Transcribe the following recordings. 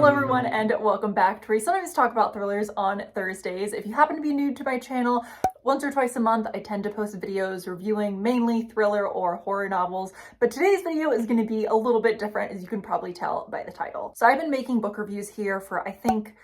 Hello everyone and welcome back to where we sometimes talk about thrillers on Thursdays. If you happen to be new to my channel, once or twice a month I tend to post videos reviewing mainly thriller or horror novels, but today's video is going to be a little bit different, as you can probably tell by the title. So I've been making book reviews here for I think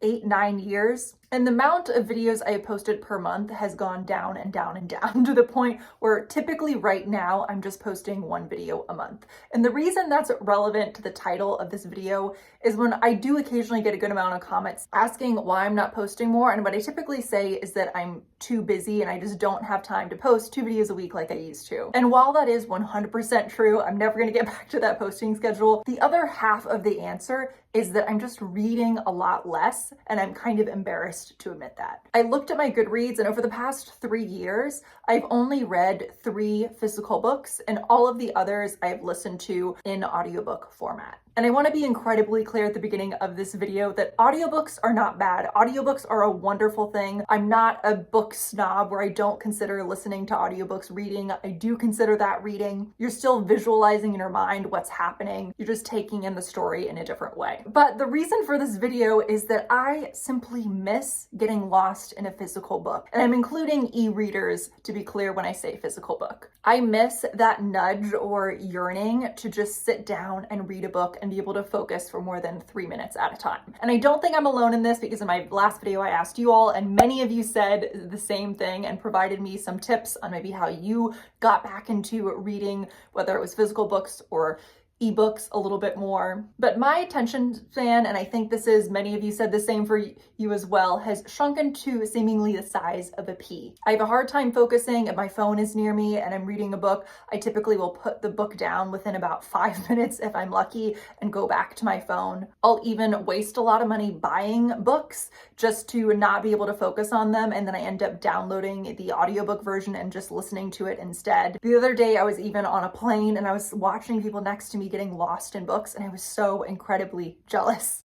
8-9 years, and the amount of videos I have posted per month has gone down and down and down to the point where typically right now I'm just posting one video a month. And the reason that's relevant to the title of this video is when I do occasionally get a good amount of comments asking why I'm not posting more, and what I typically say is that I'm too busy and I just don't have time to post 2 videos a week like I used to. And while that is 100% true, I'm never going to get back to that posting schedule. The other half of the answer is that I'm just reading a lot less, and I'm kind of embarrassed to admit that. I looked at my Goodreads, and over the past 3 years, I've only read 3 physical books, and all of the others I've listened to in audiobook format. And I want to be incredibly clear at the beginning of this video that audiobooks are not bad. Audiobooks are a wonderful thing. I'm not a book snob where I don't consider listening to audiobooks reading. I do consider that reading. You're still visualizing in your mind what's happening. You're just taking in the story in a different way. But the reason for this video is that I simply miss getting lost in a physical book. And I'm including e-readers to be clear when I say physical book. I miss that nudge or yearning to just sit down and read a book and be able to focus for more than 3 minutes at a time. And I don't think I'm alone in this, because in my last video I asked you all, and many of you said the same thing and provided me some tips on maybe how you got back into reading, whether it was physical books or ebooks a little bit more. But my attention span, and I think this is, many of you said the same for you as well, has shrunken to seemingly the size of a pea. I have a hard time focusing if my phone is near me and I'm reading a book. I typically will put the book down within about 5 minutes if I'm lucky and go back to my phone. I'll even waste a lot of money buying books just to not be able to focus on them, and then I end up downloading the audiobook version and just listening to it instead. The other day I was even on a plane and I was watching people next to me getting lost in books, and I was so incredibly jealous.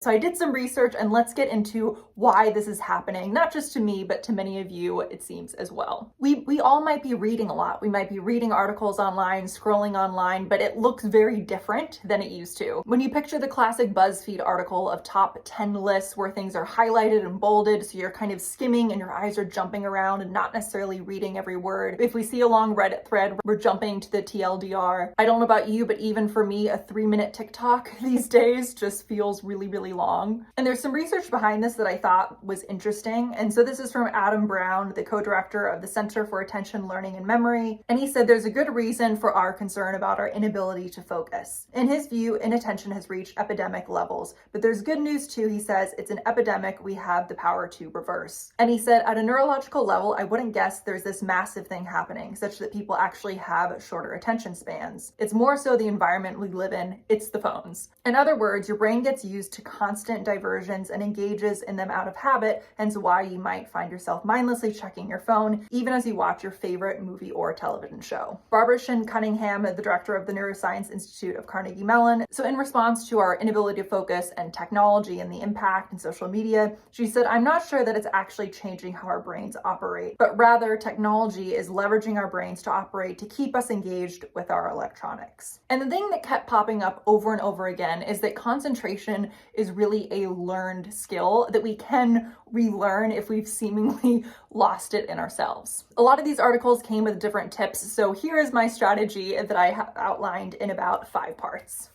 So I did some research, and let's get into why this is happening, not just to me, but to many of you, it seems, as well. We all might be reading a lot. We might be reading articles online, scrolling online, but it looks very different than it used to. When you picture the classic BuzzFeed article of top 10 lists where things are highlighted and bolded, so you're kind of skimming and your eyes are jumping around and not necessarily reading every word. If we see a long Reddit thread, we're jumping to the TLDR. I don't know about you, but even for me, a 3-minute TikTok these days just feels really long. And there's some research behind this that I thought was interesting. And so this is from Adam Brown, the co-director of the Center for Attention, Learning, and Memory. And he said there's a good reason for our concern about our inability to focus. In his view, inattention has reached epidemic levels, but there's good news too. He says it's an epidemic we have the power to reverse. And he said at a neurological level, I wouldn't guess there's this massive thing happening such that people actually have shorter attention spans. It's more so the environment we live in. It's the phones. In other words, your brain gets used to constant diversions and engages in them out of habit, hence why you might find yourself mindlessly checking your phone even as you watch your favorite movie or television show. Barbara Shin Cunningham, the director of the Neuroscience Institute of Carnegie Mellon, so in response to our inability to focus and technology and the impact in social media, she said, I'm not sure that it's actually changing how our brains operate, but rather technology is leveraging our brains to operate to keep us engaged with our electronics. And the thing that kept popping up over and over again is that concentration is really a learned skill that we can relearn if we've seemingly lost it in ourselves. A lot of these articles came with different tips, so here is my strategy that I have outlined in about 5 parts.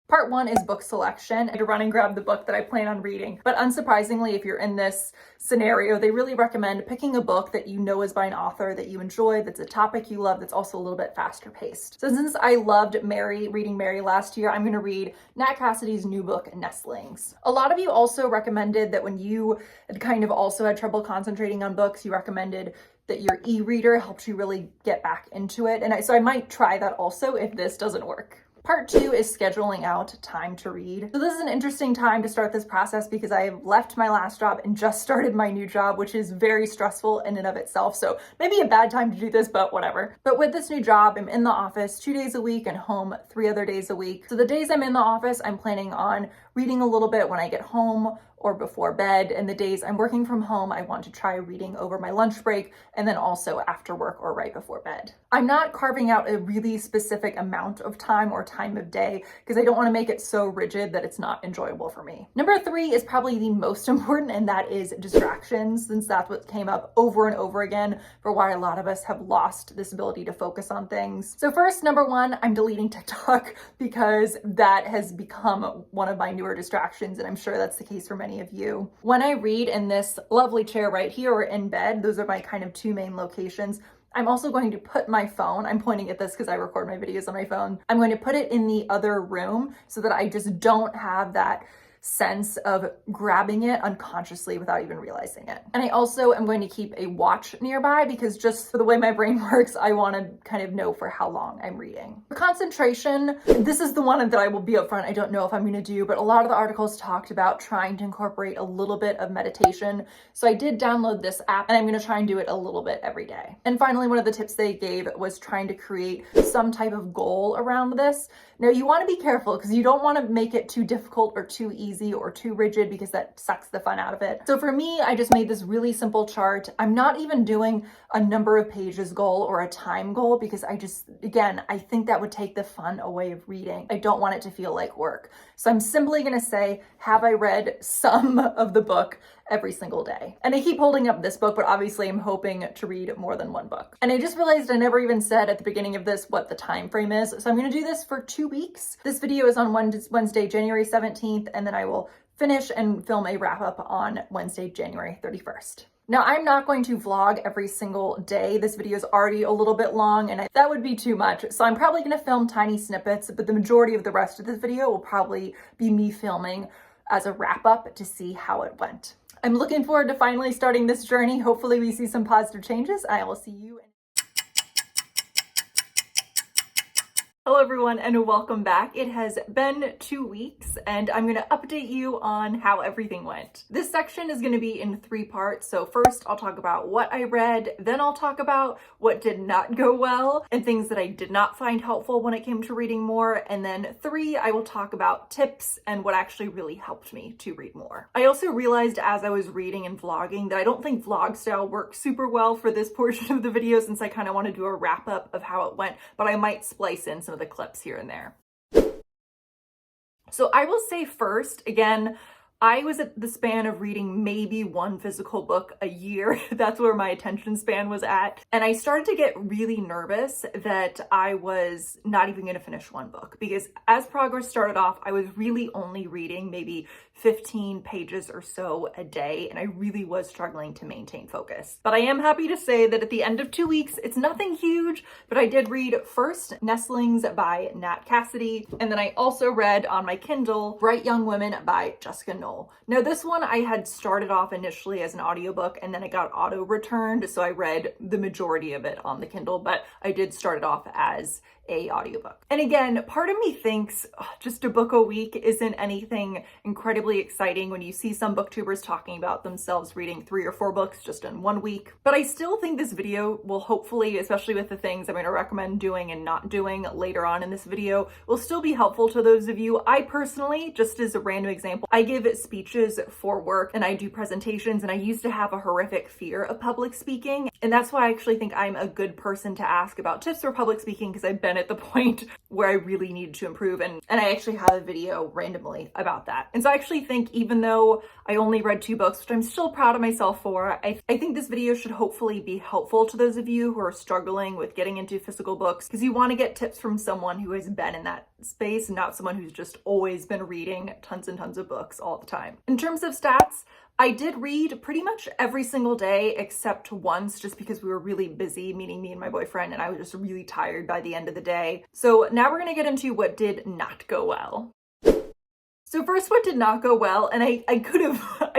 Part 1 is book selection. To run and grab the book that I plan on reading. But unsurprisingly, if you're in this scenario, they really recommend picking a book that you know is by an author that you enjoy, that's a topic you love, that's also a little bit faster paced. So since I loved reading Mary last year, I'm going to read Nat Cassidy's new book, Nestlings. A lot of you also recommended that when you had kind of also had trouble concentrating on books, you recommended that your e-reader helped you really get back into it. And so I might try that also if this doesn't work. Part 2 is scheduling out time to read. So this is an interesting time to start this process because I have left my last job and just started my new job, which is very stressful in and of itself. So maybe a bad time to do this, but whatever. But with this new job, I'm in the office 2 days a week and home 3 other days a week. So the days I'm in the office, I'm planning on reading a little bit when I get home, or before bed. And the days I'm working from home, I want to try reading over my lunch break and then also after work or right before bed. I'm not carving out a really specific amount of time or time of day because I don't want to make it so rigid that it's not enjoyable for me. Number 3 is probably the most important, and that is distractions, since that's what came up over and over again for why a lot of us have lost this ability to focus on things. So first, number 1, I'm deleting TikTok because that has become one of my newer distractions, and I'm sure that's the case for many of you. When I read in this lovely chair right here or in bed, those are my kind of 2 main locations. I'm also going to put my phone, I'm pointing at this because I record my videos on my phone, I'm going to put it in the other room so that I just don't have that sense of grabbing it unconsciously without even realizing it. And I also am going to keep a watch nearby because just for the way my brain works, I want to kind of know for how long I'm reading. For concentration, this is the one that I will be upfront, I don't know if I'm going to do, but a lot of the articles talked about trying to incorporate a little bit of meditation. So I did download this app and I'm going to try and do it a little bit every day. And finally, one of the tips they gave was trying to create some type of goal around this. Now you want to be careful because you don't want to make it too difficult or too easy or too rigid because that sucks the fun out of it. So for me, I just made this really simple chart. I'm not even doing a number of pages goal or a time goal because I think that would take the fun away of reading. I don't want it to feel like work. So I'm simply going to say, have I read some of the book every single day? And I keep holding up this book, but obviously I'm hoping to read more than one book. And I just realized I never even said at the beginning of this what the time frame is. So I'm going to do this for 2 weeks. This video is on Wednesday, January 17th, and then I will finish and film a wrap up on Wednesday, January 31st. Now, I'm not going to vlog every single day. This video is already a little bit long and that would be too much. So I'm probably going to film tiny snippets, but the majority of the rest of this video will probably be me filming as a wrap up to see how it went. I'm looking forward to finally starting this journey. Hopefully we see some positive changes. I will see you. Hello everyone and welcome back. It has been 2 weeks and I'm going to update you on how everything went. This section is going to be in 3 parts. So first I'll talk about what I read, then I'll talk about what did not go well and things that I did not find helpful when it came to reading more. And then 3, I will talk about tips and what actually really helped me to read more. I also realized as I was reading and vlogging that I don't think vlog style works super well for this portion of the video since I kind of want to do a wrap up of how it went, but I might splice in some of the clips here and there. So I will say first, again, I was at the span of reading maybe 1 physical book a year. That's where my attention span was at. And I started to get really nervous that I was not even going to finish 1 book because as progress started off, I was really only reading maybe 15 pages or so a day, and I really was struggling to maintain focus. But I am happy to say that at the end of 2 weeks, it's nothing huge, but I did read first Nestlings by Nat Cassidy, and then I also read on my Kindle Bright Young Women by Jessica Knoll. Now this one I had started off initially as an audiobook and then it got auto returned, so I read the majority of it on the Kindle, but I did start it off as a audiobook. And again, part of me thinks just a book a week isn't anything incredibly exciting when you see some booktubers talking about themselves reading 3 or 4 books just in 1 week. But I still think this video will hopefully, especially with the things I'm going to recommend doing and not doing later on in this video, will still be helpful to those of you. I personally, just as a random example, I give speeches for work and I do presentations, and I used to have a horrific fear of public speaking. And that's why I actually think I'm a good person to ask about tips for public speaking, because I've been at the point where I really needed to improve, and I actually have a video randomly about that. And so I actually think even though I only read 2 books, which I'm still proud of myself for, I think this video should hopefully be helpful to those of you who are struggling with getting into physical books, because you want to get tips from someone who has been in that space, not someone who's just always been reading tons and tons of books all the time. In terms of stats, I did read pretty much every single day except once, just because we were really busy, meaning me and my boyfriend, and I was just really tired by the end of the day. So now we're going to get into what did not go well. So first, what did not go well, and I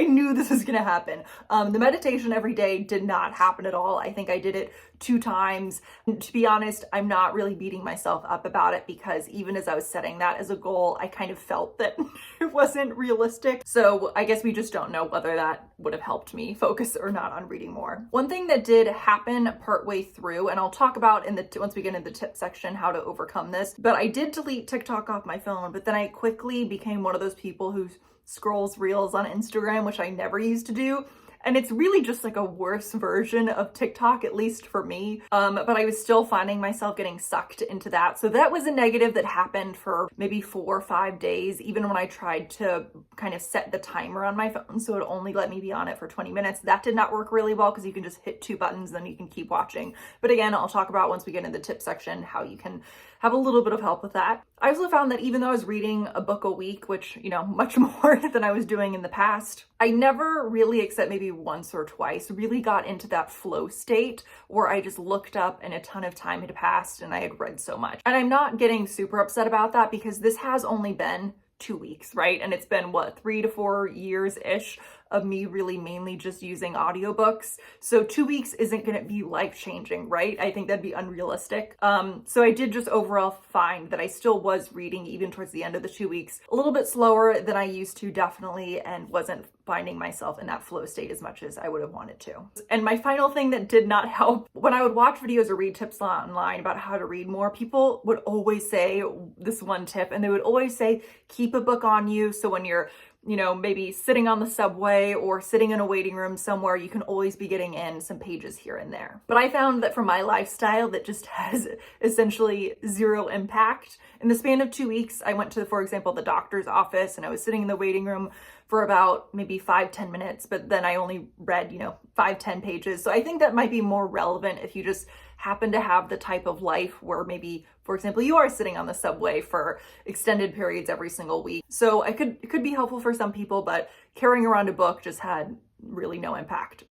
knew this was gonna happen. The meditation every day did not happen at all. I think I did it 2 times. And to be honest, I'm not really beating myself up about it, because even as I was setting that as a goal, I kind of felt that it wasn't realistic. So I guess we just don't know whether that would have helped me focus or not on reading more. One thing that did happen partway through, and I'll talk about once we get into the tip section how to overcome this, but I did delete TikTok off my phone, but then I quickly became one of those people who scrolls reels on Instagram, which I never used to do. And it's really just like a worse version of TikTok, at least for me. But I was still finding myself getting sucked into that. So that was a negative that happened for maybe 4 or 5 days, even when I tried to kind of set the timer on my phone so it only let me be on it for 20 minutes. That did not work really well because you can just hit 2 buttons, then you can keep watching. But again, I'll talk about once we get into the tip section how you can have a little bit of help with that. I also found that even though I was reading a book a week, which, you know, much more than I was doing in the past, I never really, except maybe once or twice, really got into that flow state where I just looked up and a ton of time had passed and I had read so much. And I'm not getting super upset about that because this has only been 2 weeks, right? And it's been what, 3 to 4 years-ish of me really mainly just using audiobooks. So 2 weeks isn't going to be life-changing, right? I think that'd be unrealistic. So I did just overall find that I still was reading even towards the end of the 2 weeks, a little bit slower than I used to, definitely, and wasn't finding myself in that flow state as much as I would have wanted to. And my final thing that did not help, when I would watch videos or read tips online about how to read more, people would always say this one tip, and they would always say, keep a book on you. So when you're, you know, maybe sitting on the subway or sitting in a waiting room somewhere, you can always be getting in some pages here and there. But I found that for my lifestyle, that just has essentially zero impact. In the span of 2 weeks, I went to, for example, the doctor's office, and I was sitting in the waiting room for about maybe 5-10 minutes, but then I only read, 5-10 pages. So I think that might be more relevant if you just happen to have the type of life where maybe, for example, you are sitting on the subway for extended periods every single week. So it could be helpful for some people, but carrying around a book just had really no impact.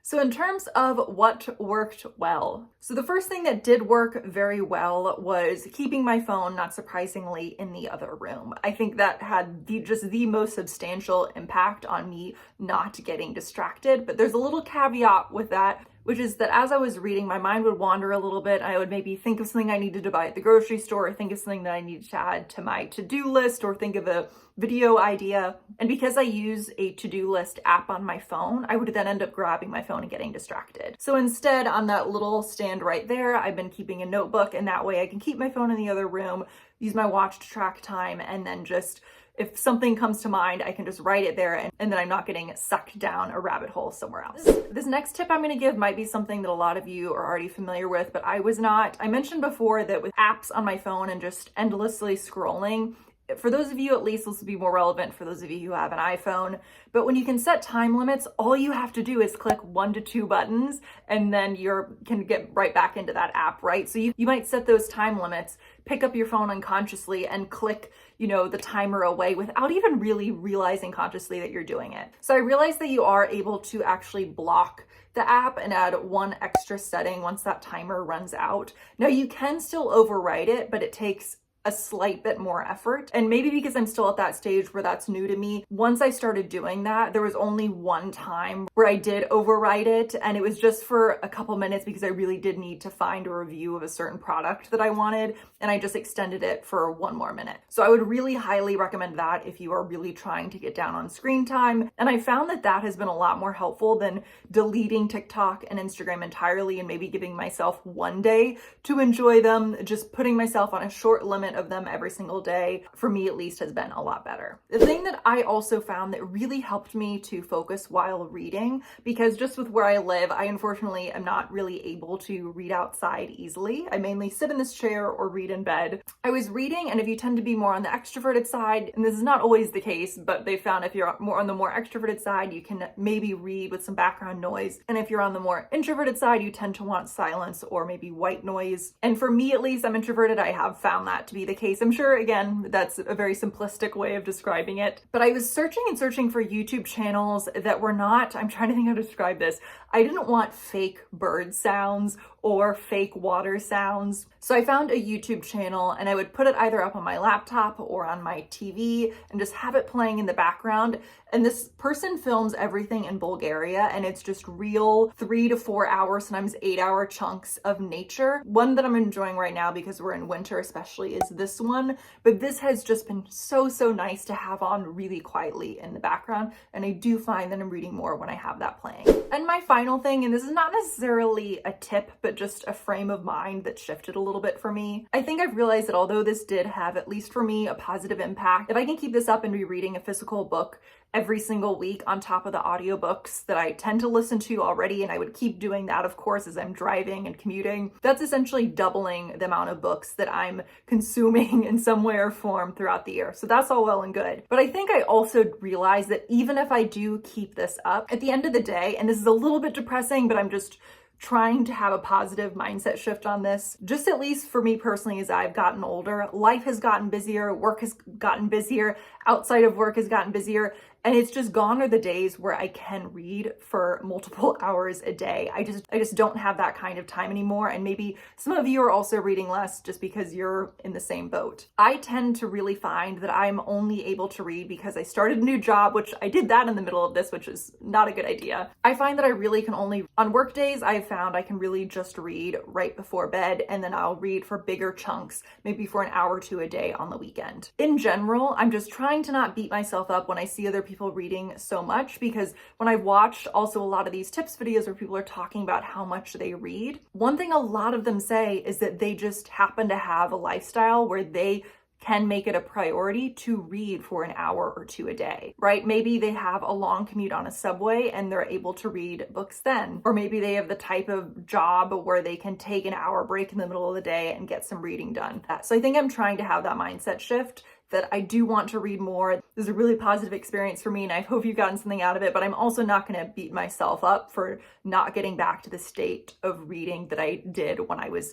So in terms of what worked well, so the first thing that did work very well was keeping my phone, not surprisingly, in the other room. I think that had the most substantial impact on me not getting distracted. But there's a little caveat with that, which is that as I was reading, my mind would wander a little bit. I would maybe think of something I needed to buy at the grocery store, or think of something that I needed to add to my to-do list, or think of a video idea. And because I use a to-do list app on my phone, I would then end up grabbing my phone and getting distracted. So instead, on that little stand right there, I've been keeping a notebook, and that way I can keep my phone in the other room, use my watch to track time, and then just, if something comes to mind, I can just write it there, and then I'm not getting sucked down a rabbit hole somewhere else. This next tip I'm going to give might be something that a lot of you are already familiar with, but I was not. I mentioned before that with apps on my phone and just endlessly scrolling, for those of you, at least this will be more relevant for those of you who have an iPhone, but when you can set time limits, all you have to do is click 1 to 2 buttons, and then you can get right back into that app, right? So you might set those time limits, pick up your phone unconsciously and click, the timer away without even really realizing consciously that you're doing it. So I realized that you are able to actually block the app and add one extra setting once that timer runs out. Now you can still override it, but it takes a slight bit more effort. And maybe because I'm still at that stage where that's new to me, once I started doing that, there was only one time where I did override it, and it was just for a couple minutes because I really did need to find a review of a certain product that I wanted, and I just extended it for 1 more minute. So I would really highly recommend that if you are really trying to get down on screen time. And I found that that has been a lot more helpful than deleting TikTok and Instagram entirely and maybe giving myself 1 day to enjoy them. Just putting myself on a short limit of them every single day, for me at least, has been a lot better. The thing that I also found that really helped me to focus while reading, because just with where I live, I unfortunately am not really able to read outside easily. I mainly sit in this chair or read in bed. I was reading, and if you tend to be more on the extroverted side, and this is not always the case, but they found if you're more on the more extroverted side, you can maybe read with some background noise. And if you're on the more introverted side, you tend to want silence or maybe white noise. And for me, at least, I'm introverted. I have found that to be the case. I'm sure, again, that's a very simplistic way of describing it, but I was searching and searching for YouTube channels that were not, I'm trying to think how to describe this. I didn't want fake bird sounds or fake water sounds. So I found a YouTube channel, and I would put it either up on my laptop or on my TV and just have it playing in the background. And this person films everything in Bulgaria, and it's just real 3 to 4 hours, sometimes 8-hour chunks of nature. One that I'm enjoying right now, because we're in winter especially, is this one. But this has just been so nice to have on really quietly in the background. And I do find that I'm reading more when I have that playing. And my final thing, and this is not necessarily a tip, but but just a frame of mind that shifted a little bit for me. I think I've realized that although this did have, at least for me, a positive impact, if I can keep this up and be reading a physical book every single week on top of the audiobooks that I tend to listen to already, and I would keep doing that, of course, as I'm driving and commuting, that's essentially doubling the amount of books that I'm consuming in some way or form throughout the year. So that's all well and good. But I think I also realize that even if I do keep this up, at the end of the day, and this is a little bit depressing, but I'm just trying to have a positive mindset shift on this. Just at least for me personally, as I've gotten older, life has gotten busier, work has gotten busier, outside of work has gotten busier, and it's just gone are the days where I can read for multiple hours a day. I just don't have that kind of time anymore, and maybe some of you are also reading less just because you're in the same boat. I tend to really find that I'm only able to read because I started a new job, which I did that in the middle of this, which is not a good idea. I find that I really can only, on work days, I've found I can really just read right before bed, and then I'll read for bigger chunks, maybe for an hour or two a day on the weekend. In general, I'm just trying to not beat myself up when I see other people reading so much, because when I've watched also a lot of these tips videos where people are talking about how much they read, one thing a lot of them say is that they just happen to have a lifestyle where they can make it a priority to read for an hour or two a day, right? Maybe they have a long commute on a subway and they're able to read books then. Or maybe they have the type of job where they can take an hour break in the middle of the day and get some reading done. So I think I'm trying to have that mindset shift, that I do want to read more. This is a really positive experience for me, and I hope you've gotten something out of it, but I'm also not gonna beat myself up for not getting back to the state of reading that I did when I was,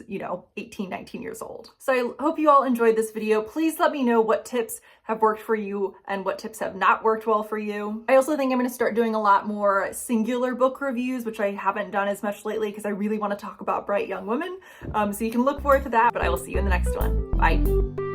18, 19 years old. So I hope you all enjoyed this video. Please let me know what tips have worked for you and what tips have not worked well for you. I also think I'm gonna start doing a lot more singular book reviews, which I haven't done as much lately because I really wanna talk about Bright Young Women. So you can look forward to that, but I will see you in the next one. Bye.